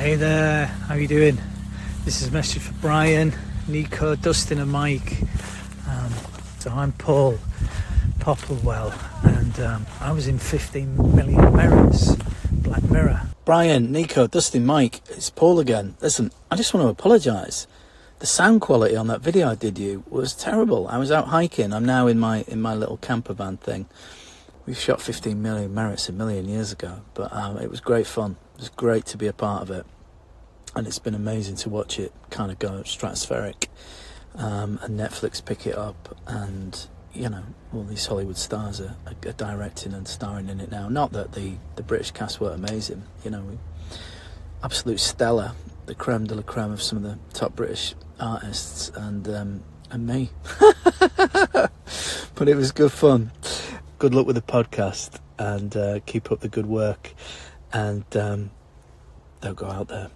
Hey there, how you doing? This is a message for Brian, Nico, Dustin and Mike. So I'm Paul Popplewell, and I was in 15 Million Mirrors, Black Mirror. Brian, Nico, Dustin, Mike, it's Paul again. Listen, I just want to apologise. The sound quality on that video I did you was terrible. I was out hiking. I'm now in my little camper van thing. We shot 15 Million Merits a million years ago, but it was great fun. It was great to be a part of it, and it's been amazing to watch it kind of go stratospheric, and Netflix pick it up, and you know, all these Hollywood stars are directing and starring in it now. Not that the British cast were amazing, you know, absolute stellar, the creme de la creme of some of the top British artists, and me. But it was good fun. Good luck with the podcast, and keep up the good work, and don't go out there.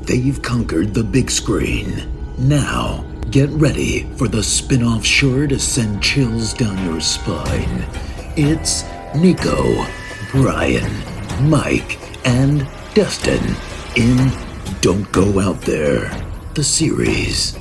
They've conquered the big screen. Now, get ready for the spin-off sure to send chills down your spine. It's Nico, Brian, Mike, and Dustin in Don't Go Out There, the series.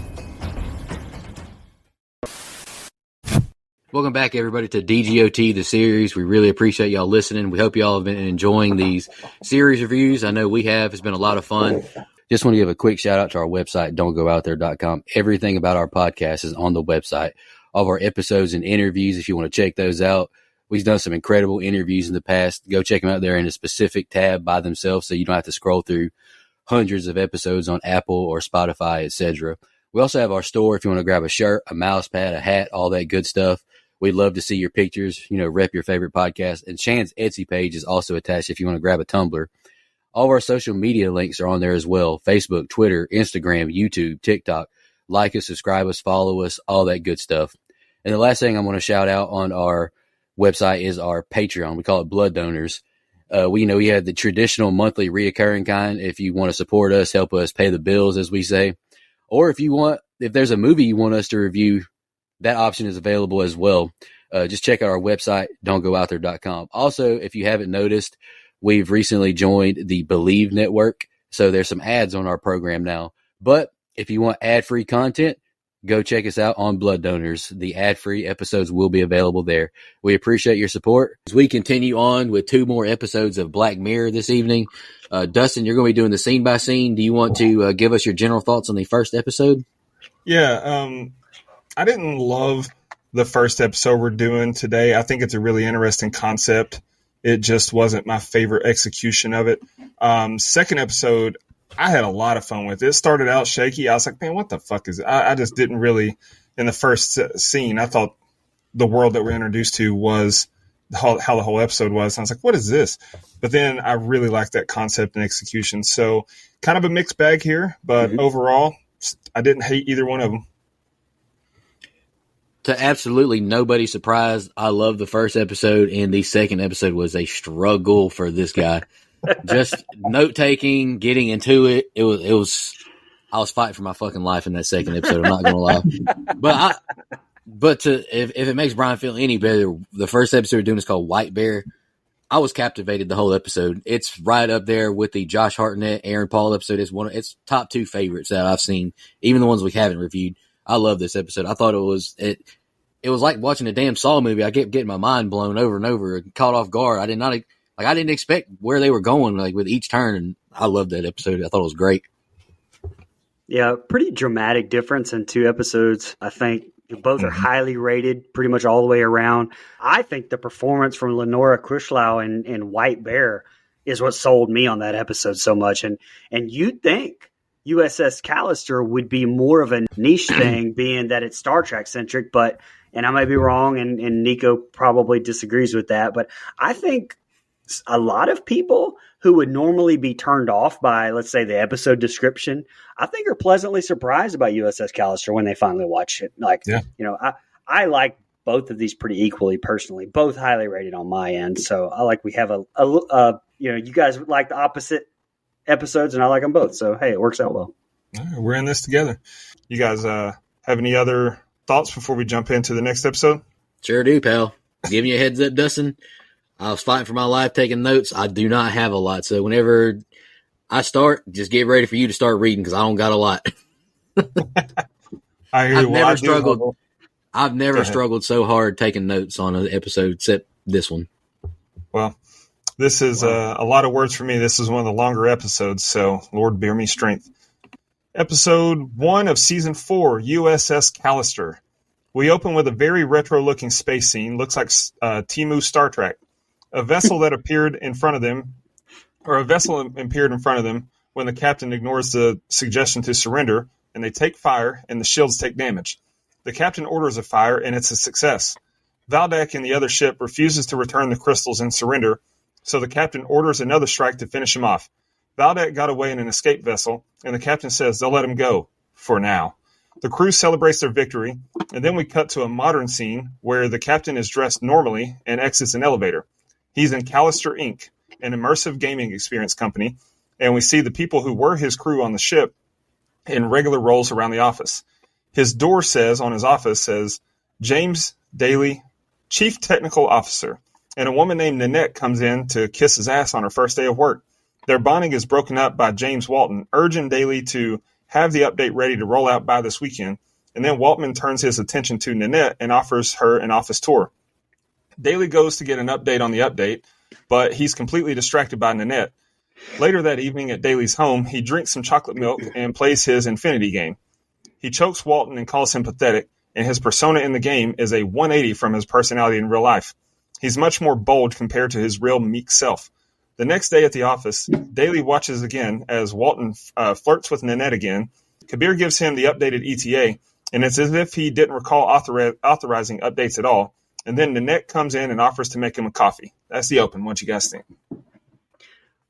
Welcome back, everybody, to DGOT, the series. We really appreciate y'all listening. We hope y'all have been enjoying these series reviews. I know we have. It's been a lot of fun. Just want to give a quick shout out to our website, don'tgoouthere.com. Everything about our podcast is on the website. All of our episodes and interviews, if you want to check those out. We've done some incredible interviews in the past. Go check them out there in a specific tab by themselves, so you don't have to scroll through hundreds of episodes on Apple or Spotify, etc. We also have our store if you want to grab a shirt, a mouse pad, a hat, all that good stuff. We'd love to see your pictures, you know, rep your favorite podcast. And Shan's Etsy page is also attached if you want to grab a tumbler. All of our social media links are on there as well. Facebook, Twitter, Instagram, YouTube, TikTok. Like us, subscribe us, follow us, all that good stuff. And the last thing I want to shout out on our website is our Patreon. We call it Blood Donors. We have the traditional monthly reoccurring kind. If you want to support us, help us pay the bills, as we say. Or if there's a movie you want us to review, that option is available as well. Just check out our website, don'tgoouthere.com. Also, if you haven't noticed, we've recently joined the Believe Network, so there's some ads on our program now. But if you want ad-free content, go check us out on Blood Donors. The ad-free episodes will be available there. We appreciate your support. As we continue on with 2 more episodes of Black Mirror this evening, Dustin, you're going to be doing the scene by scene. Do you want to give us your general thoughts on the first episode? Yeah, I didn't love the first episode we're doing today. I think it's a really interesting concept. It just wasn't my favorite execution of it. Second episode, I had a lot of fun with it. It started out shaky. I was like, man, what the fuck is it? I just didn't really, in the first scene, I thought the world that we're introduced to was how the whole episode was. And I was like, what is this? But then I really liked that concept and execution. So kind of a mixed bag here, but overall, I didn't hate either one of them. To absolutely nobody's surprise, I love the first episode, and the second episode was a struggle for this guy. Just note taking, getting into it. I was fighting for my fucking life in that second episode. I'm not gonna lie, but if it makes Brian feel any better, the first episode we're doing is called White Bear. I was captivated the whole episode. It's right up there with the Josh Hartnett, Aaron Paul episode. It's top 2 favorites that I've seen, even the ones we haven't reviewed. I love this episode. I thought it was like watching a damn Saw movie. I kept getting my mind blown over and over and caught off guard. I didn't expect where they were going, like with each turn. And I loved that episode. I thought it was great. Yeah. Pretty dramatic difference in 2 episodes. I think both are highly rated pretty much all the way around. I think the performance from Lenora Krishlow in White Bear is what sold me on that episode so much. And you'd think USS Callister would be more of a niche thing, being that it's Star Trek centric, and I might be wrong, and Nico probably disagrees with that, but I think a lot of people who would normally be turned off by, let's say, the episode description, I think are pleasantly surprised by USS Callister when they finally watch it. I like both of these pretty equally personally, both highly rated on my end. So I like we have you guys like the opposite episodes, and I like them both. So, hey, it works out well. All right, we're in this together. You guys have any other thoughts before we jump into the next episode? Sure do, pal. Giving you a heads up, Dustin. I was fighting for my life taking notes. I do not have a lot. So whenever I start, just get ready for you to start reading because I don't got a lot. I've never struggled so hard taking notes on an episode except this one. Well, this is a lot of words for me. This is one of the longer episodes, so Lord bear me strength. Episode 1 of Season 4, USS Callister. We open with a very retro-looking space scene. Looks like Timu Star Trek. A vessel appeared in front of them when the captain ignores the suggestion to surrender, and they take fire, and the shields take damage. The captain orders a fire, and it's a success. Valdak and the other ship refuses to return the crystals and surrender, so the captain orders another strike to finish him off. Valdak got away in an escape vessel, and the captain says they'll let him go, for now. The crew celebrates their victory, and then we cut to a modern scene where the captain is dressed normally and exits an elevator. He's in Callister Inc., an immersive gaming experience company, and we see the people who were his crew on the ship in regular roles around the office. His door on his office says, James Daly, Chief Technical Officer, and a woman named Nanette comes in to kiss his ass on her first day of work. Their bonding is broken up by James Walton, urging Daly to have the update ready to roll out by this weekend, and then Waltman turns his attention to Nanette and offers her an office tour. Daly goes to get an update on the update, but he's completely distracted by Nanette. Later that evening at Daly's home, he drinks some chocolate milk and plays his Infinity game. He chokes Walton and calls him pathetic, and his persona in the game is a 180 from his personality in real life. He's much more bold compared to his real meek self. The next day at the office, Daly watches again as Walton flirts with Nanette again. Kabir gives him the updated ETA, and it's as if he didn't recall authorizing updates at all. And then Nanette comes in and offers to make him a coffee. That's the open. What you guys think?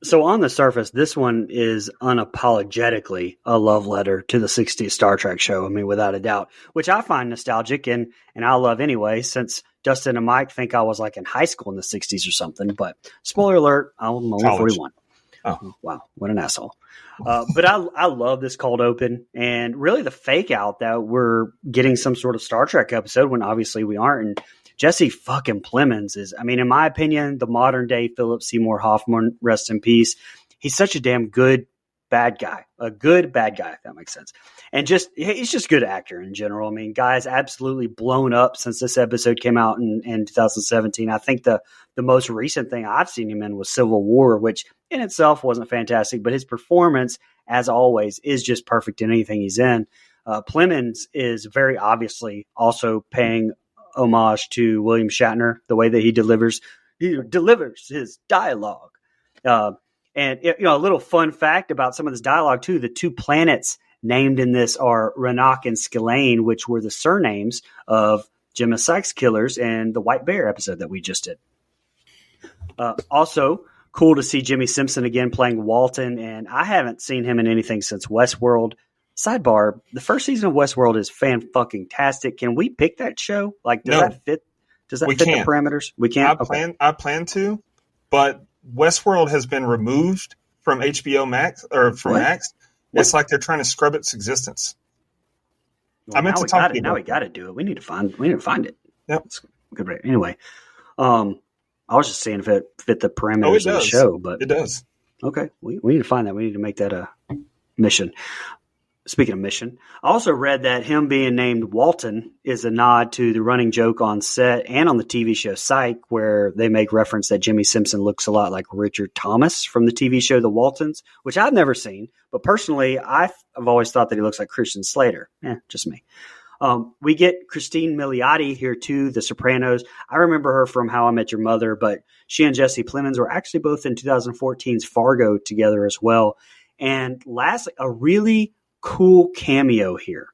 So on the surface, this one is unapologetically a love letter to the 60s Star Trek show. I mean, without a doubt, which I find nostalgic and I love anyway, since Dustin and Mike think I was like in high school in the 60s or something. But spoiler alert, I'm only 41. Oh, wow. What an asshole. But I love this cold open and really the fake out that we're getting some sort of Star Trek episode when obviously we aren't. And Jesse fucking Plemons is, I mean, in my opinion, the modern day Philip Seymour Hoffman, rest in peace. He's such a damn good bad guy, if that makes sense. And he's just a good actor in general. I mean, guy's absolutely blown up since this episode came out in 2017. I think the most recent thing I've seen him in was Civil War, which in itself wasn't fantastic, but his performance, as always, is just perfect in anything he's in. Plemons is very obviously also paying homage to William Shatner, the way that he delivers his dialogue. And a little fun fact about some of this dialogue too, the two planets named in this are Rannoch and Skillane, which were the surnames of Gemma Sykes killers in the White Bear episode that we just did. Also cool to see Jimmy Simpson again playing Walton, and I haven't seen him in anything since Westworld. Sidebar, the first season of Westworld is fan-fucking-tastic. Can we pick that show? Like, does that fit the parameters? We can't? I plan to, but Westworld has been removed from HBO Max, or from Max. It's like they're trying to scrub its existence. Well, I meant to talk to you. Now we got to do it. We need to find it. Yep. It's good. Anyway, I was just saying if it fit the parameters of the show, but it does. Okay. We need to find that. We need to make that a mission. Speaking of mission, I also read that him being named Walton is a nod to the running joke on set and on the TV show Psych, where they make reference that Jimmy Simpson looks a lot like Richard Thomas from the TV show The Waltons, which I've never seen. But personally, I've always thought that he looks like Christian Slater. Just me. We get Christine Milioti here too, The Sopranos. I remember her from How I Met Your Mother, but she and Jesse Plemons were actually both in 2014's Fargo together as well. And lastly, a really cool cameo here.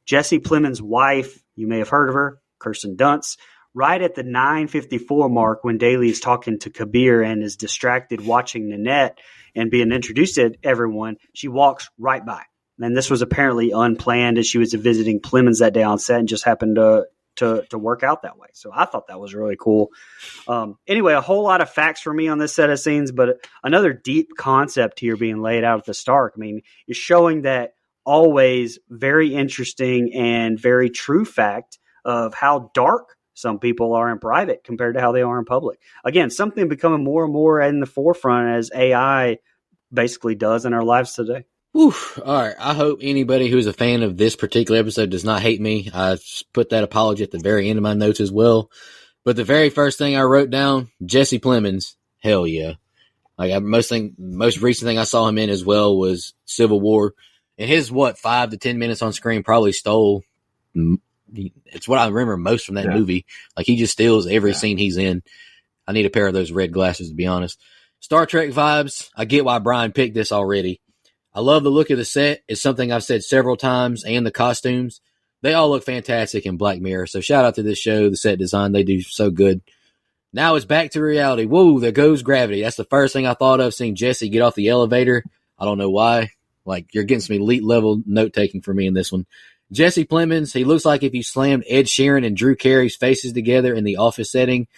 Jesse Plemons' wife, you may have heard of her, Kirsten Dunst, right at the 9:54 mark when Daly is talking to Kabir and is distracted watching Nanette and being introduced to everyone, she walks right by. And this was apparently unplanned as she was visiting Plemons that day on set and just happened to work out that way. So I thought that was really cool. Anyway, a whole lot of facts for me on this set of scenes, but another deep concept here being laid out at the start. I mean, you're showing that always very interesting and very true fact of how dark some people are in private compared to how they are in public. Again, something becoming more and more in the forefront as AI basically does in our lives today. Whew. All right. I hope anybody who's a fan of this particular episode does not hate me. I put that apology at the very end of my notes as well. But the very first thing I wrote down, Jesse Plemons, hell yeah. Like most recent thing I saw him in as well was Civil War. And his 5 to 10 minutes on screen probably stole. It's what I remember most from that movie. Like he just steals every scene he's in. I need a pair of those red glasses to be honest. Star Trek vibes. I get why Brian picked this already. I love the look of the set. It's something I've said several times, and the costumes. They all look fantastic in Black Mirror. So shout out to this show, the set design. They do so good. Now it's back to reality. Whoa, there goes gravity. That's the first thing I thought of, seeing Jesse get off the elevator. I don't know why. Like, you're getting some elite level note taking for me in this one. Jesse Plemons, he looks like if you slammed Ed Sheeran and Drew Carey's faces together in the office setting.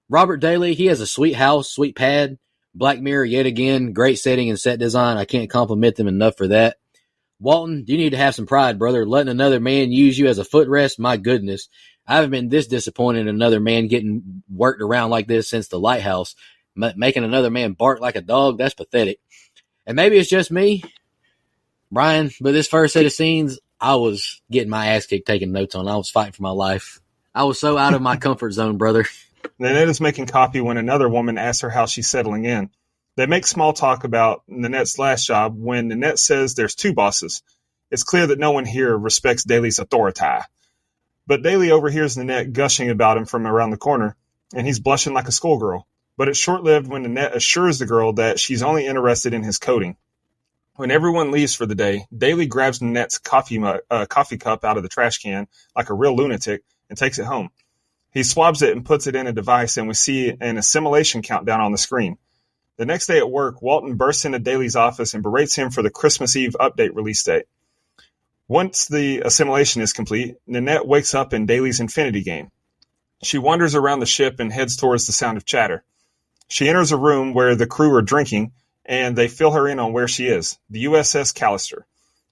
Robert Daly, he has a sweet house, sweet pad. Black Mirror, yet again, great setting and set design. I can't compliment them enough for that. Walton, you need to have some pride, brother. Letting another man use you as a footrest, my goodness. I haven't been this disappointed in another man getting worked around like this since the Lighthouse. Making another man bark like a dog, that's pathetic. And maybe it's just me, Brian, but this first set of scenes, I was getting my ass kicked taking notes on. I was fighting for my life. I was so out of my comfort zone, brother. Nanette is making coffee when another woman asks her how she's settling in. They make small talk about Nanette's last job when Nanette says there's 2 bosses. It's clear that no one here respects Daly's authority. But Daly overhears Nanette gushing about him from around the corner, and he's blushing like a schoolgirl. But it's short-lived when Nanette assures the girl that she's only interested in his coding. When everyone leaves for the day, Daly grabs Nanette's coffee cup out of the trash can like a real lunatic and takes it home. He swabs it and puts it in a device, and we see an assimilation countdown on the screen. The next day at work, Walton bursts into Daly's office and berates him for the Christmas Eve update release date. Once the assimilation is complete, Nanette wakes up in Daly's Infinity game. She wanders around the ship and heads towards the sound of chatter. She enters a room where the crew are drinking, and they fill her in on where she is, the USS Callister.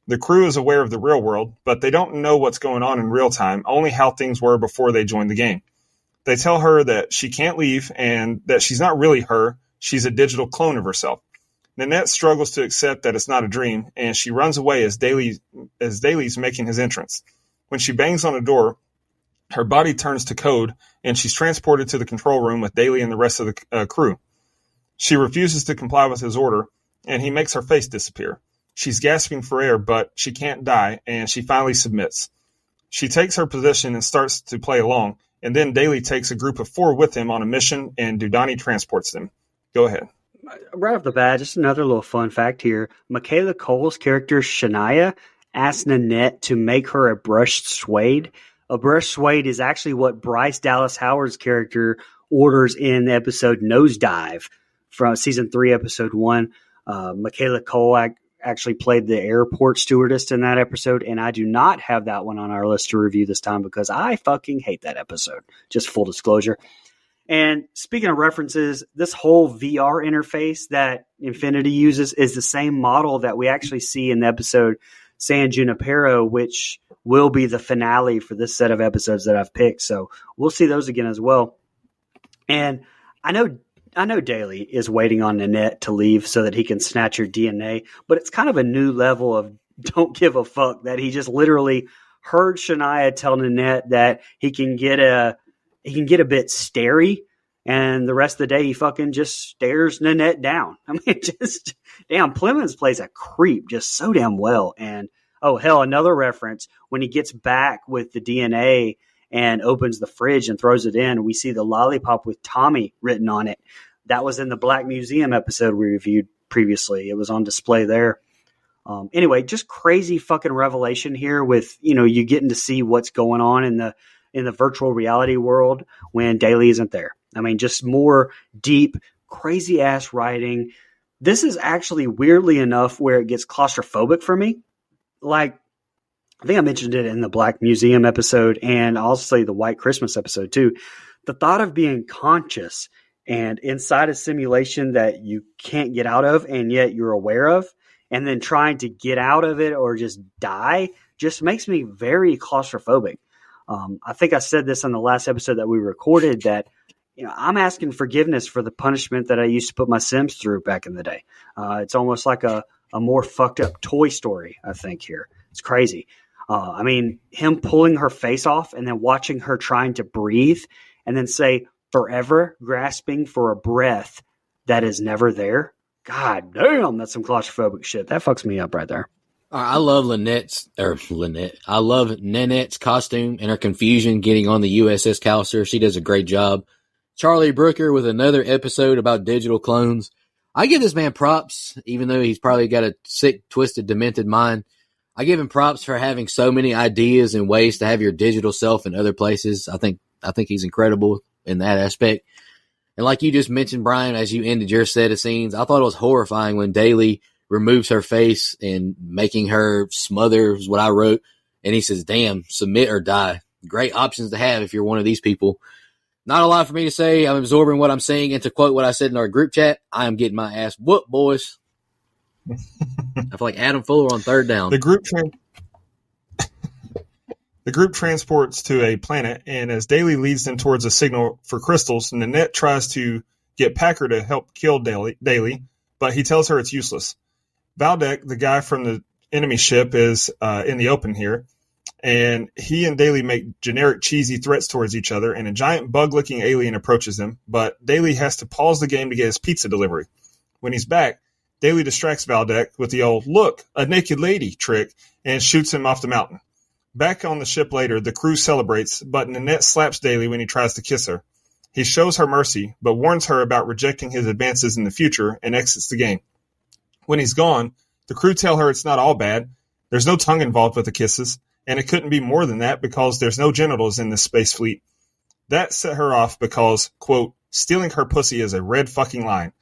The crew is aware of the real world, but they don't know what's going on in real time, only how things were before they joined the game. They tell her that she can't leave and that she's not really her, she's a digital clone of herself. Nanette struggles to accept that it's not a dream, and she runs away as Daly's making his entrance. When she bangs on a door, her body turns to code, and she's transported to the control room with Daly and the rest of the crew. She refuses to comply with his order, and he makes her face disappear. She's gasping for air, but she can't die, and she finally submits. She takes her position and starts to play along, and then Daly takes a group of 4 with him on a mission, and Dudani transports them. Go ahead. Right off the bat, just another little fun fact here. Michaela Cole's character, Shania, asked Nanette to make her a brushed suede. A brushed suede is actually what Bryce Dallas Howard's character orders in the episode Nosedive from season 3, episode 1. Michaela Cole actually played the airport stewardess in that episode, and I do not have that one on our list to review this time because I fucking hate that episode. Just full disclosure. And speaking of references, this whole VR interface that Infinity uses is the same model that we actually see in the episode San Junipero, which will be the finale for this set of episodes that I've picked. So we'll see those again as well. And I know Daly is waiting on Nanette to leave so that he can snatch her DNA, but it's kind of a new level of don't give a fuck that he just literally heard Shania tell Nanette that he can get a bit starey, and the rest of the day he fucking just stares Nanette down. I mean, just damn, Plemons plays a creep just so damn well. And oh hell, another reference when he gets back with the DNA and opens the fridge and throws it in, we see the lollipop with Tommy written on it. That was in the Black Museum episode we reviewed previously. It was on display there. Anyway, just crazy fucking revelation here with, you getting to see what's going on in the virtual reality world when Daly isn't there. I mean, just more deep, crazy ass writing. This is actually weirdly enough where it gets claustrophobic for me. Like, I think I mentioned it in the Black Museum episode and I'll say the White Christmas episode too. The thought of being conscious and inside a simulation that you can't get out of and yet you're aware of and then trying to get out of it or just die just makes me very claustrophobic. I think I said this on the last episode that we recorded that, I'm asking forgiveness for the punishment that I used to put my Sims through back in the day. It's almost like a more fucked up Toy Story, I think, here. It's crazy. I mean, him pulling her face off and then watching her trying to breathe and then say forever, grasping for a breath that is never there. God damn, that's some claustrophobic shit. That fucks me up right there. I love I love Nanette's costume and her confusion getting on the USS Callister. She does a great job. Charlie Brooker with another episode about digital clones. I give this man props, even though he's probably got a sick, twisted, demented mind. I give him props for having so many ideas and ways to have your digital self in other places. I think he's incredible in that aspect. And like you just mentioned, Brian, as you ended your set of scenes, I thought it was horrifying when Daly removes her face and making her smother is what I wrote. And he says, damn, submit or die. Great options to have if you're one of these people. Not a lot for me to say. I'm absorbing what I'm saying. And to quote what I said in our group chat, I am getting my ass whooped, boys. I feel like Adam Fuller on third down. The group transports to a planet, and as Daly leads them towards a signal for crystals, Nanette tries to get Packer to help kill Daly, but he tells her it's useless. Valdek, the guy from the enemy ship, is in the open here, and he and Daly make generic cheesy threats towards each other, and a giant bug-looking alien approaches them, but Daly has to pause the game to get his pizza delivery. When he's back, Daly distracts Valdek with the old, look, a naked lady trick, and shoots him off the mountain. Back on the ship later, the crew celebrates, but Nanette slaps Daly when he tries to kiss her. He shows her mercy, but warns her about rejecting his advances in the future and exits the game. When he's gone, the crew tell her it's not all bad. There's no tongue involved with the kisses, and it couldn't be more than that because there's no genitals in this space fleet. That set her off because, quote, stealing her pussy is a red fucking line.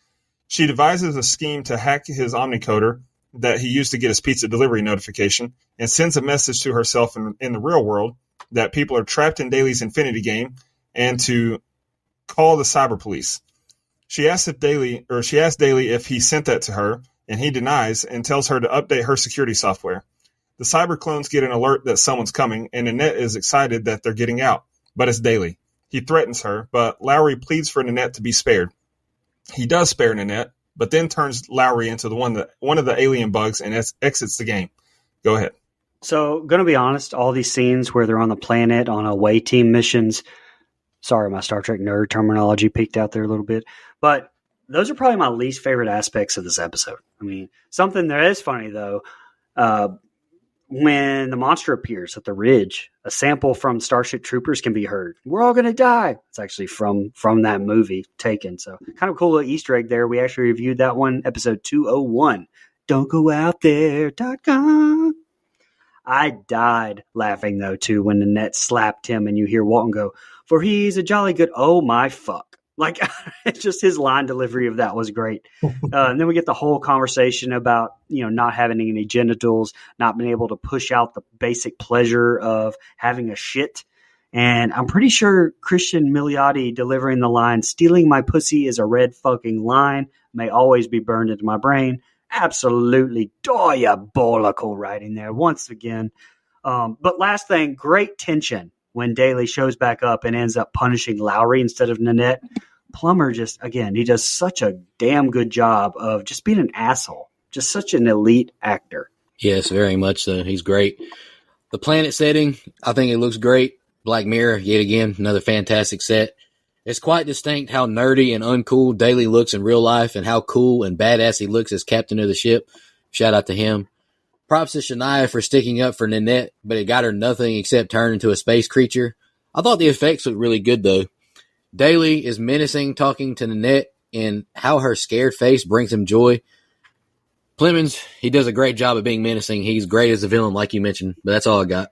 She devises a scheme to hack his omnicoder that he used to get his pizza delivery notification and sends a message to herself in the real world that people are trapped in Daly's Infinity game and to call the cyber police. She asks Daly if he sent that to her, and he denies and tells her to update her security software. The cyber clones get an alert that someone's coming, and Nanette is excited that they're getting out, but it's Daly. He threatens her, but Lowry pleads for Nanette to be spared. He does spare Nanette, but then turns Lowry into one of the alien bugs and exits the game. Go ahead. So, going to be honest, all these scenes where they're on the planet on away team missions, sorry, my Star Trek nerd terminology peeked out there a little bit, but those are probably my least favorite aspects of this episode. I mean, something that is funny, though, when the monster appears at the ridge, a sample from Starship Troopers can be heard. We're all going to die. It's actually from that movie Taken. So kind of cool little Easter egg there. We actually reviewed that one, episode 201. Don't go out there.com. I died laughing, though, too, when Nanette slapped him and you hear Walton go, for he's a jolly good, oh my fuck. Like, it's just his line delivery of that was great. And then we get the whole conversation about, not having any genitals, not being able to push out the basic pleasure of having a shit. And I'm pretty sure Christian Milioti delivering the line, stealing my pussy is a red fucking line, may always be burned into my brain. Absolutely diabolical writing there once again. But last thing, great tension when Daly shows back up and ends up punishing Lowry instead of Nanette. Plummer just, again, he does such a damn good job of just being an asshole. Just such an elite actor. Yes, very much so. He's great. The planet setting, I think it looks great. Black Mirror, yet again, another fantastic set. It's quite distinct how nerdy and uncool Daly looks in real life and how cool and badass he looks as captain of the ship. Shout out to him. Props to Shania for sticking up for Nanette, but it got her nothing except turned into a space creature. I thought the effects looked really good, though. Daly is menacing talking to Nanette, and how her scared face brings him joy. Clemens, he does a great job of being menacing. He's great as a villain, like you mentioned, but that's all I got.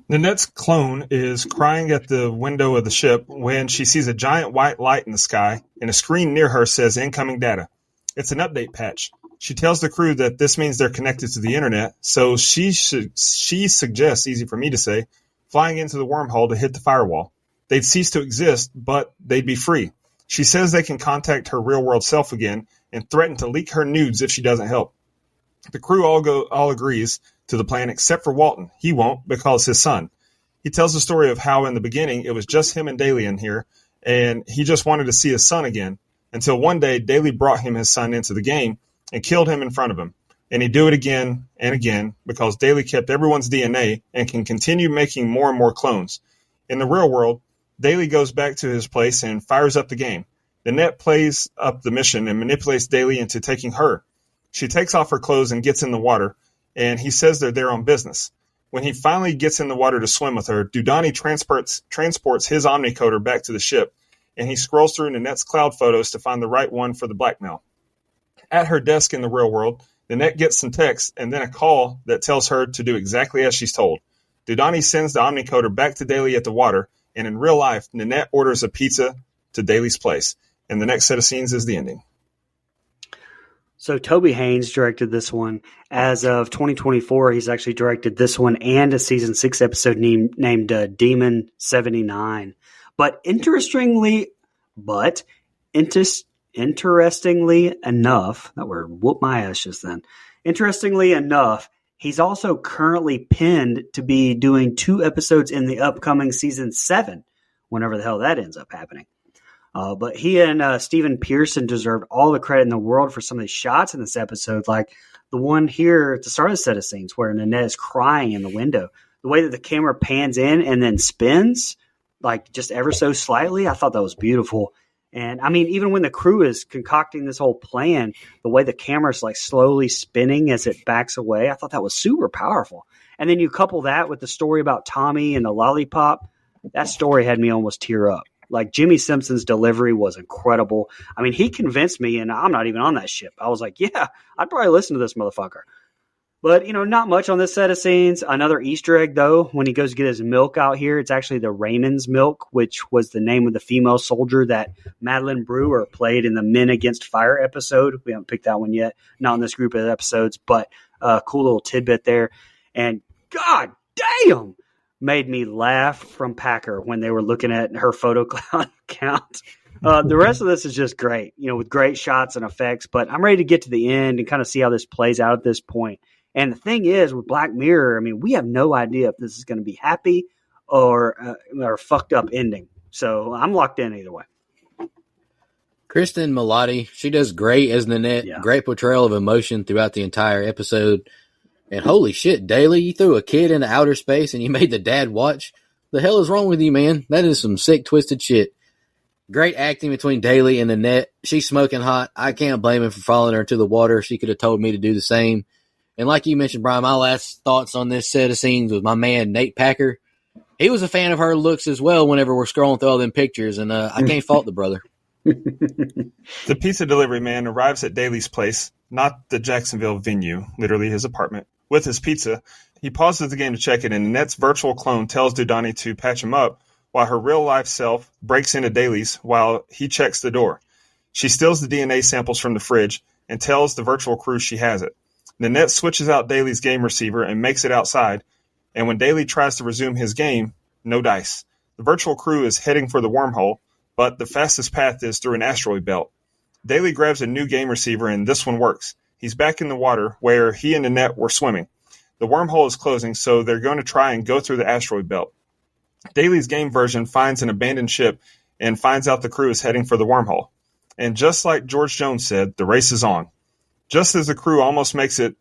Nanette's clone is crying at the window of the ship when she sees a giant white light in the sky, and a screen near her says incoming data. It's an update patch. She tells the crew that this means they're connected to the internet, so she suggests, easy for me to say, flying into the wormhole to hit the firewall. They'd cease to exist, but they'd be free. She says they can contact her real-world self again, and threaten to leak her nudes if she doesn't help. The crew all agrees to the plan except for Walton. He won't because his son. He tells the story of how in the beginning it was just him and Daly in here, and he just wanted to see his son again, until one day Daly brought him his son into the game and killed him in front of him. And he'd do it again and again because Daly kept everyone's DNA and can continue making more and more clones. In the real world, Daly goes back to his place and fires up the game. Nanette plays up the mission and manipulates Daly into taking her. She takes off her clothes and gets in the water, and he says they're there on business. When he finally gets in the water to swim with her, Dudani transports his omnicoder back to the ship, and he scrolls through Nanette's cloud photos to find the right one for the blackmail. At her desk in the real world, Nanette gets some text and then a call that tells her to do exactly as she's told. Dudani sends the omnicoder back to Daly at the water, and in real life, Nanette orders a pizza to Daly's place. And the next set of scenes is the ending. So Toby Haynes directed this one. As of 2024, he's actually directed this one and a season 6 episode named Demon 79. But interestingly enough, that word whoop my ass just then. Interestingly enough, he's also currently pinned to be doing 2 episodes in the upcoming season 7, whenever the hell that ends up happening. But he and Stephen Pearson deserved all the credit in the world for some of the shots in this episode, like the one here at the start of the set of scenes where Nanette is crying in the window. The way that the camera pans in and then spins, like just ever so slightly, I thought that was beautiful. And I mean, even when the crew is concocting this whole plan, the way the camera's like slowly spinning as it backs away, I thought that was super powerful. And then you couple that with the story about Tommy and the lollipop, that story had me almost tear up. Like Jimmy Simpson's delivery was incredible. I mean, he convinced me, and I'm not even on that ship. I was like, yeah, I'd probably listen to this motherfucker. But, not much on this set of scenes. Another Easter egg, though, when he goes to get his milk out here, it's actually the Raymond's milk, which was the name of the female soldier that Madeline Brewer played in the Men Against Fire episode. We haven't picked that one yet, not in this group of episodes, but a cool little tidbit there. And God damn, made me laugh from Packer when they were looking at her photo cloud account. The rest of this is just great, with great shots and effects, but I'm ready to get to the end and kind of see how this plays out at this point. And the thing is, with Black Mirror, I mean, we have no idea if this is going to be happy or fucked up ending. So I'm locked in either way. Kristen Milotti, she does great as Nanette. Yeah. Great portrayal of emotion throughout the entire episode. And holy shit, Daly, you threw a kid into outer space and you made the dad watch? The hell is wrong with you, man? That is some sick, twisted shit. Great acting between Daly and Nanette. She's smoking hot. I can't blame him for following her into the water. She could have told me to do the same. And like you mentioned, Brian, my last thoughts on this set of scenes was my man, Nate Packer. He was a fan of her looks as well whenever we're scrolling through all them pictures, and I can't fault the brother. The pizza delivery man arrives at Daly's place, not the Jacksonville venue, literally his apartment, with his pizza. He pauses the game to check it, and Nanette's virtual clone tells Dudani to patch him up, while her real-life self breaks into Daly's while he checks the door. She steals the DNA samples from the fridge and tells the virtual crew she has it. Nanette switches out Daly's game receiver and makes it outside, and when Daly tries to resume his game, no dice. The virtual crew is heading for the wormhole, but the fastest path is through an asteroid belt. Daly grabs a new game receiver, and this one works. He's back in the water where he and Nanette were swimming. The wormhole is closing, so they're going to try and go through the asteroid belt. Daly's game version finds an abandoned ship and finds out the crew is heading for the wormhole. And just like George Jones said, the race is on. Just as the crew almost makes it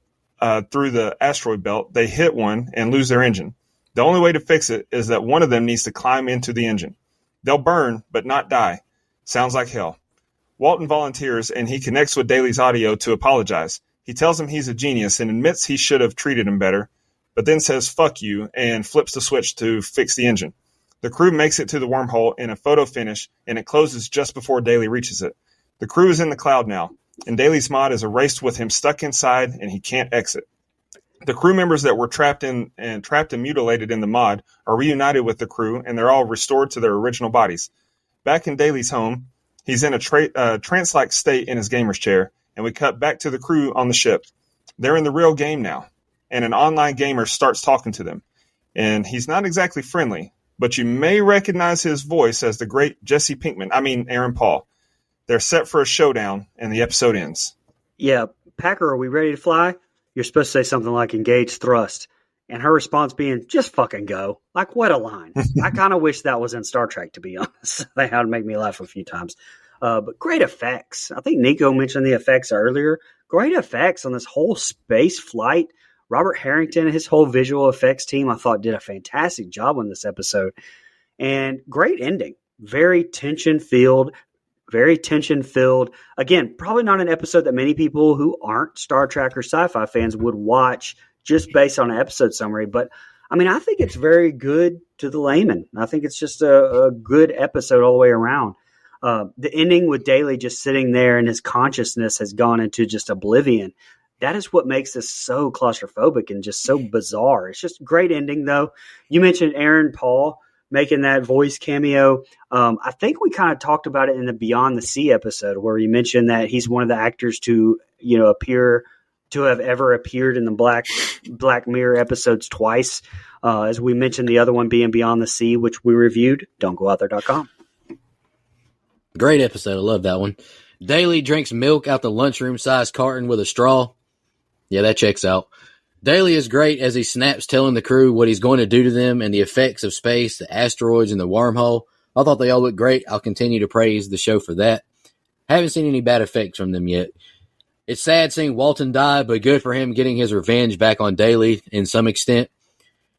through the asteroid belt, they hit one and lose their engine. The only way to fix it is that one of them needs to climb into the engine. They'll burn, but not die. Sounds like hell. Walton volunteers, and he connects with Daly's audio to apologize. He tells him he's a genius and admits he should have treated him better, but then says, fuck you, and flips the switch to fix the engine. The crew makes it to the wormhole in a photo finish, and it closes just before Daly reaches it. The crew is in the cloud now, and Daly's mod is erased with him stuck inside, and he can't exit. The crew members that were trapped and mutilated in the mod are reunited with the crew, and they're all restored to their original bodies. Back in Daly's home, he's in a trance-like state in his gamer's chair, and we cut back to the crew on the ship. They're in the real game now, and an online gamer starts talking to them. And he's not exactly friendly, but you may recognize his voice as the great Aaron Paul. They're set for a showdown, and the episode ends. Yeah, Packer, are we ready to fly? You're supposed to say something like engage thrust. And her response being, just fucking go. Like, what a line. I kind of wish that was in Star Trek, to be honest. They had to make me laugh a few times. But great effects. I think Nico mentioned the effects earlier. Great effects on this whole space flight. Robert Harrington and his whole visual effects team, I thought, did a fantastic job on this episode. And great ending. Very tension-filled. Very tension-filled. Again, probably not an episode that many people who aren't Star Trek or sci-fi fans would watch just based on an episode summary. But, I mean, I think it's very good to the layman. I think it's just a good episode all the way around. The ending with Daly just sitting there and his consciousness has gone into just oblivion. That is what makes this so claustrophobic and just so bizarre. It's just a great ending, though. You mentioned Aaron Paul making that voice cameo. I think we kind of talked about it in the Beyond the Sea episode where you mentioned that he's one of the actors to have ever appeared in the Black Mirror episodes twice. As we mentioned, the other one being Beyond the Sea, which we reviewed. Don'tGoOutThere.com. Great episode. I love that one. Daly drinks milk out the lunchroom-sized carton with a straw. Yeah, that checks out. Daly is great as he snaps telling the crew what he's going to do to them and the effects of space, the asteroids, and the wormhole. I thought they all looked great. I'll continue to praise the show for that. Haven't seen any bad effects from them yet. It's sad seeing Walton die, but good for him getting his revenge back on Daly in some extent.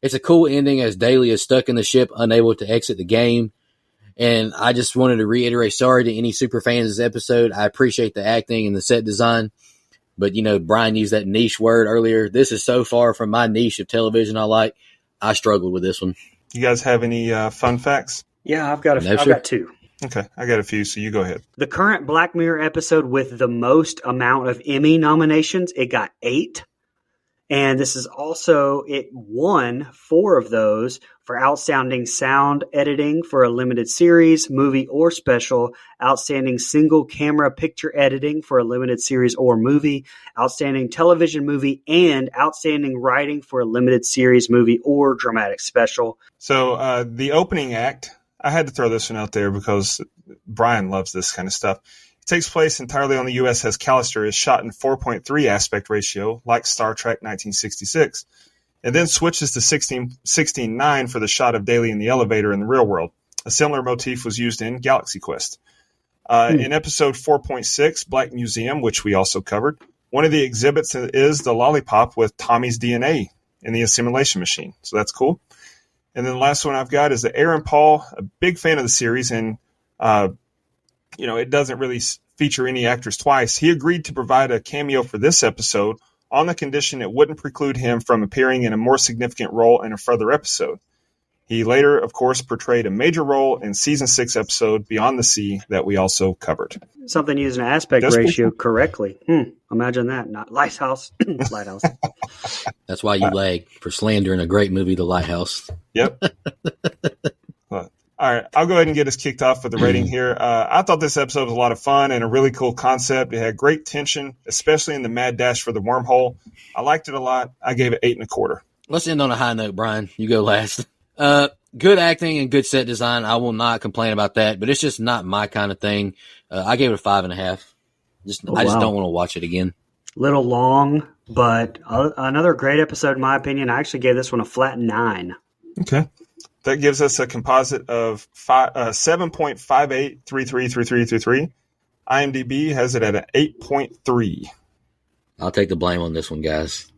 It's a cool ending as Daly is stuck in the ship, unable to exit the game. And I just wanted to reiterate, sorry to any super fans of this episode. I appreciate the acting and the set design. But, Brian used that niche word earlier. This is so far from my niche of television I like. I struggled with this one. You guys have any fun facts? Yeah, I've got two. Okay, I got a few, so you go ahead. The current Black Mirror episode with the most amount of Emmy nominations, it got 8. And this is also, it won 4 of those for outstanding sound editing for a limited series, movie, or special, outstanding single camera picture editing for a limited series or movie, outstanding television movie, and outstanding writing for a limited series, movie, or dramatic special. So the opening act, I had to throw this one out there because Brian loves this kind of stuff. It takes place entirely on the USS Callister, is shot in 4.3 aspect ratio, like Star Trek 1966, and then switches to 16:9 for the shot of Daly in the elevator in the real world. A similar motif was used in Galaxy Quest. In episode 4.6, Black Museum, which we also covered, one of the exhibits is the lollipop with Tommy's DNA in the assimilation machine. So that's cool. And then the last one I've got is the Aaron Paul, a big fan of the series, and it doesn't really feature any actors twice. He agreed to provide a cameo for this episode on the condition it wouldn't preclude him from appearing in a more significant role in a further episode. He later, of course, portrayed a major role in Season 6 episode Beyond the Sea that we also covered. Something using aspect ratio correctly. Imagine that. Not Lighthouse. Lighthouse. That's why you lag for slandering a great movie, The Lighthouse. Yep. All right, I'll go ahead and get us kicked off with the rating here. I thought this episode was a lot of fun and a really cool concept. It had great tension, especially in the mad dash for the wormhole. I liked it a lot. I gave it 8.25. Let's end on a high note, Brian. You go last. Good acting and good set design. I will not complain about that, but it's just not my kind of thing. I gave it a 5.5. I just don't want to watch it again. Little long, but another great episode in my opinion. I actually gave this one a flat 9. Okay. That gives us a composite of 7.58333333. IMDb has it at an 8.3. I'll take the blame on this one, guys.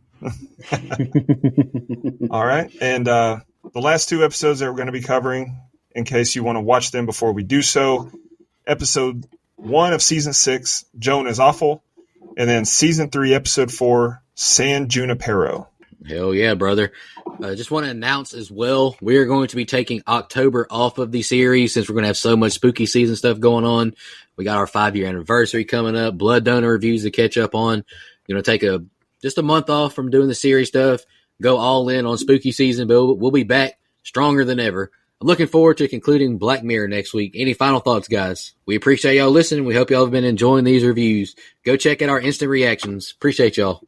All right. And the last 2 episodes that we're going to be covering, in case you want to watch them before we do so, episode 1 of season 6, Joan is Awful, and then season 3, episode 4, San Junipero. Hell yeah, brother. Just want to announce as well, we are going to be taking October off of the series since we're going to have so much spooky season stuff going on. We got our 5-year anniversary coming up, blood donor reviews to catch up on. Going to take just a month off from doing the series stuff, go all in on spooky season, but we'll be back stronger than ever. I'm looking forward to concluding Black Mirror next week. Any final thoughts, guys? We appreciate y'all listening. We hope y'all have been enjoying these reviews. Go check out our instant reactions. Appreciate y'all.